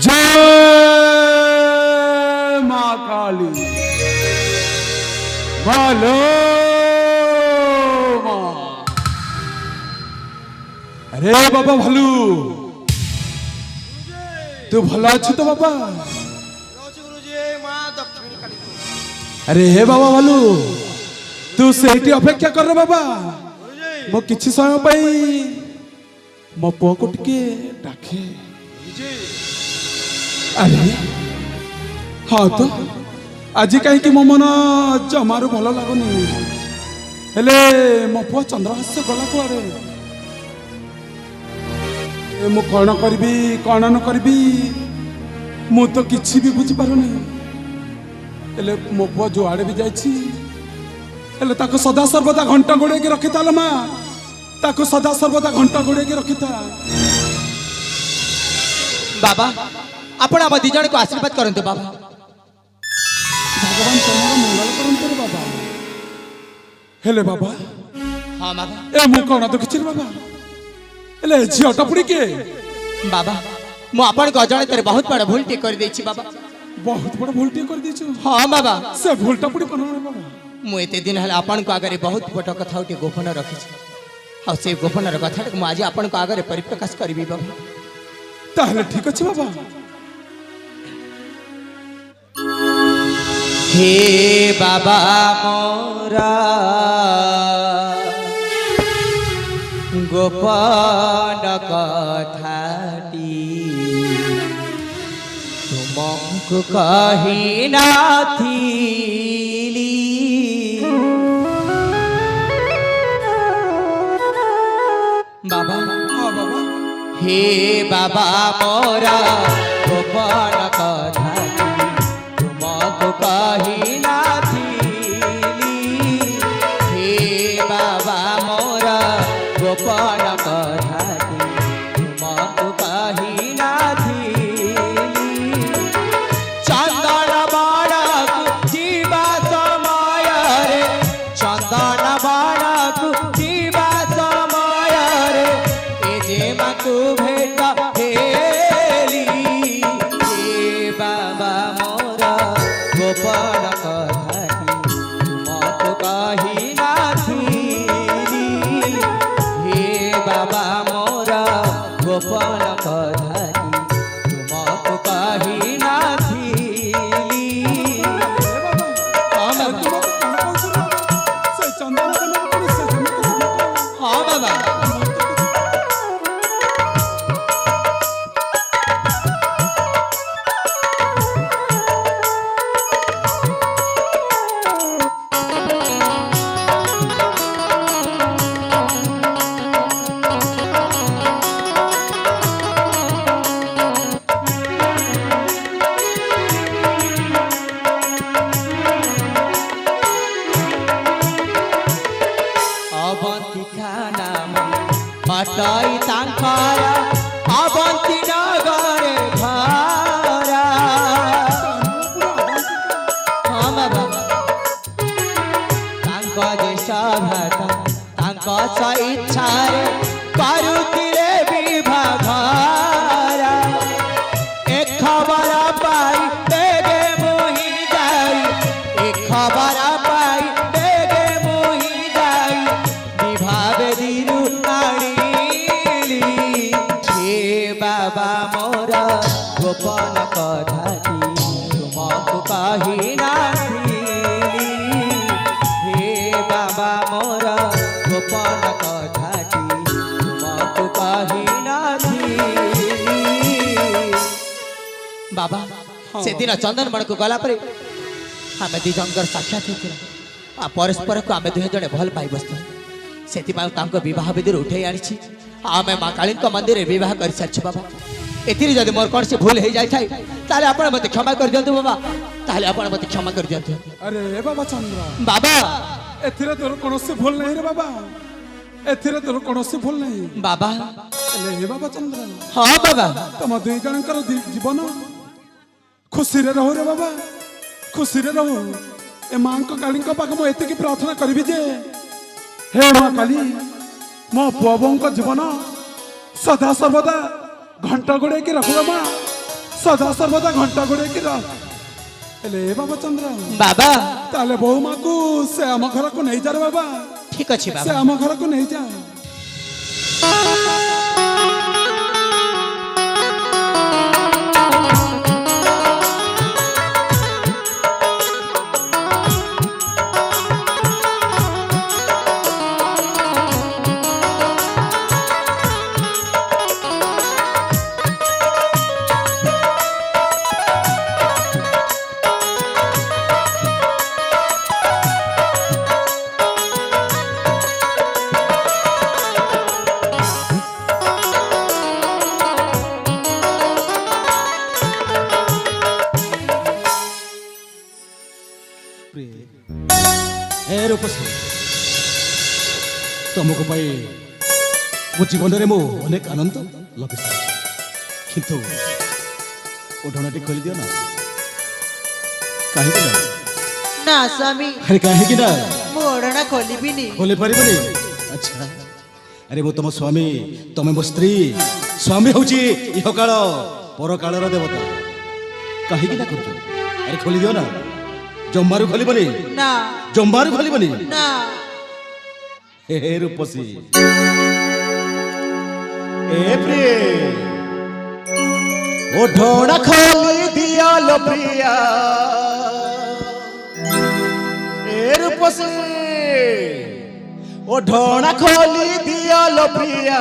जय मां काली बोलो मां। अरे बाबा भालू तू भला अच्छु तो बाबा? अरे हे बाबा भालू तू सेठी अपेक्षा कर बाबा मो किछि समय पाई मो पुओ को टिके डाके। अरे हाँ तो आज कहीं मो मन जमारू भल लगुनि हेले मो पुओ चंद्रहास्य गला कुआरे मु कौन करी कौन न करी मु तो किसी भी बुझी पारुनी हेले मो पुओ जो आड़े भी जाइछि हेले ताको सदा सर्वदा घंटा गोड़े के रखी था माँ ताको सदा सर्वदा घंटा गोड़े के रखी था। बाबा आपण आम दी जन को आशीर्वाद करंतु बाबा। भगवान तुम्हारा मंगल करंतु रे बाबा। हेले बाबा हाँ बाबा ए मु कौन तो किछि बाबा हेले झियोटा पुड़ी के बाबा मु आपण को अजाणे तेरे बहुत बड़ भूल टे कर देछि बाबा। बहुत बड़ भूल टे कर देछु? हाँ बाबा से भूलटा पुड़ी कोन रे बाबा? मु एते दिन हल आपण को आगे बहुत बड़ कथा उठे गोपन रखी हाँ से गोपन कथा मु आज आपण को आगे परिप्रकाश करबी बाबा। ताहले ठीक अछि बाबा। हे बाबा मोरा गोपन कथाटी तुमको कही नाथिली बाबा। हाँ बाबा। हे बाबा मोरा गोपन कथाटी तुमको कही नाथिली। हे बाबा मोरा गोपन कथाटी तुमको कही नाथिली। चंदन बाणक जीवा समय रे चंदन बाणक जीवा समय रे ए जे माकु भेट हेली। हे बाबा मोरा गोपन कथाटी तुमको कही नाथिली। हे बाबा मोरा गोपन कथाटी तुमको कही नाथिली। हाँ बाबा से चंदन बना पुड़ी से हाँ बाबा अवंतिका नाम हटाई तांकारा अवंती नगरे भारा। हाँ बाबा तांक देश भात तांक इच्छा करुतिले विभाघरा। एक खबर पाई देगे मोहि जाई एक खबर पाई देगे मोहि जाई विभाग दिरु आଣିली। हे बाबा मोरा गोपन कथाटी तुमको कही नाथिली। हे बाबा मोरा गोपन कथाटी तुमको कही नाथिली। बाबा से दिन चंदन बण को गला पर आम दी जंगर साक्षात होता परस्पर को आम दुहे जड़े भल पाई बस से बहुत विधि उठे आनी आम माँ काली मंदिर बह कर सारी बाबा। एतिर जदि मोर कौन से भूल हो जाए ताले आपण मते क्षमा कर दियंतु बाबा ताले आपण मते क्षमा कर दियंतु। अरे बाबा चंद्र बाबा एथिरे तोर कोनोसी भूल नहीं रे बाबा एथिरे तोर कोनोसी भूल नहीं बाबा। हे बाबा चंद्र हाँ बाबा तुम दुई जनकर जीवन खुशी रे रहो रे बाबा खुशी रे रहो। ए मां को काली पाख मु एतिकी प्रार्थना करी जे हे मां काली मो पुओ को जीवन सदा सर्वदा ଘଣ୍ଟା ଘୋଡ଼େଇକି ରଖିବ ମା ସଦା ସର୍ବଦା ଘଣ୍ଟା ଘୋଡ଼େଇକି ରଖ ହେଲେ ବାବା ଚନ୍ଦ୍ର ବାବା ତାହେଲେ ବୋଉ ମାକୁ ସେ ଆମ ଘରକୁ ନେଇଯା ରେ ବାବା ঠিক ଅଛି ସେ ବାବା ଆମ ଘରକୁ ନେଇଯା ଏ ରୂପସୀ ତମକୁ ପାଇ ମୋ ଜୀବନରେ ମୁଁ ଅନେକ ଆନନ୍ଦ ଲଭି ସାରିଛି କିନ୍ତୁ ଓଢ଼ଣାଟି ଖୋଲିଦିଅ ନା କାହିଁକି ନା ନା ସ୍ୱାମୀ ଆରେ କାହିଁକି ନା ମୁଁ ଓଢ଼ଣା ଖୋଲିବିନି ଖୋଲି ପାରିବନି ଆଚ୍ଛା ଆରେ ମୁଁ ତମ ସ୍ୱାମୀ ତମେ ମୋ ସ୍ତ୍ରୀ ସ୍ୱାମୀ ହଉଛି ଇହକାଳ ପରକାଳର ଦେବତା କାହିଁକି ନା କରୁଛ ଆରେ ଖୋଲିଦିଅ ନା ଜମାରୁ ଖୋଲିବନି ନା ଜମାରୁ ଖୋଲିବନି ନା हे रूपसी ए प्रिय ओढ़ना खोली दिया लो प्रिया ए रूपसी ओढ़ना खोली दिया लो प्रिया